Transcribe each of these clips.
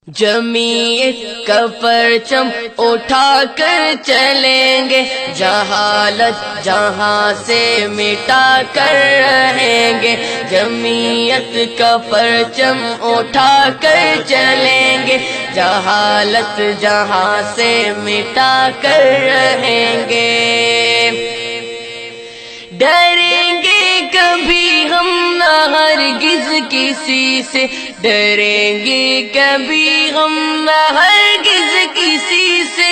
جمعیت کا پرچم اٹھا کر چلیں گے، جہالت جہاں سے مٹا کر رہیں گے۔ جمعیت کا پرچم اٹھا کر چلیں گے، جہالت جہاں سے مٹا کر رہیں گے۔ ڈریں گے کبھی ہم نہ ہرگز کسی سے، ڈریں گے کبھی ہم نہ ہرگز کسی سے۔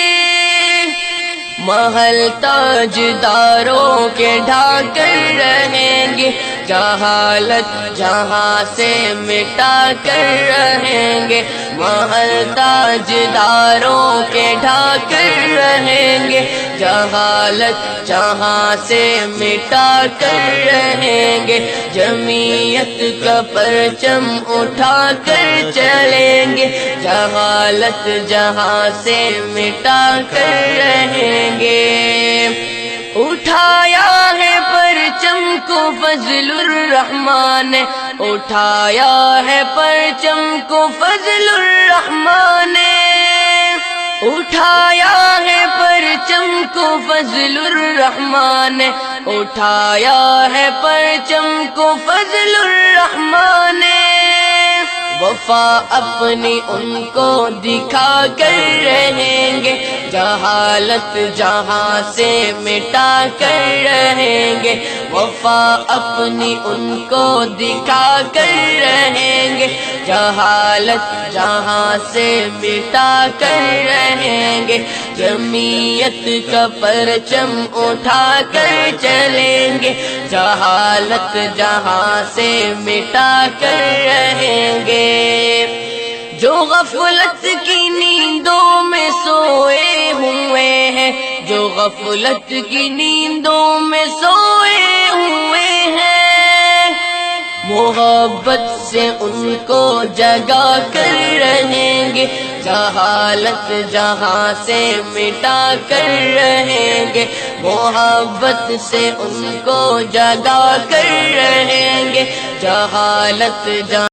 محل تاجداروں کے ڈھا کر رہیں گے، جہالت جہاں سے مٹا کر رہیں گے۔ محل تاجداروں کے ڈھا کر رہیں گے، جہالت جہاں سے مٹا کر رہیں گے۔ جمعیت کا پرچم اٹھا کر چلیں گے، جہالت جہاں سے مٹا کر رہیں گے۔ اٹھایا ہے پرچم کو فضل الرحمان نے، اٹھایا ہے پرچم کو فضل الرحمان نے، اٹھایا ہے پرچم کو فضل الرحمان نے، اٹھایا ہے پرچم کو فضل الرحمان نے۔ وفا اپنی ان کو دکھا کر رہیں گے، جہالت جہاں سے مٹا کر رہیں گے۔ وفا اپنی ان کو دکھا کر رہیں گے، جہالت جہاں سے مٹا کر رہیں گے۔ جمعیت کا پرچم اٹھا کر چلیں گے، جہالت جہاں سے مٹا کر رہیں گے۔ جو غفلت کی نیندوں میں سوئے ہوئے ہیں، جو غفلت کی نیندوں میں سوئے ہوئے ہیں، محبت سے ان کو جگا کر رہیں گے، جہالت جہاں سے مٹا کر رہیں گے۔ محبت سے ان کو جگا کر رہیں گے، جہالت جہاں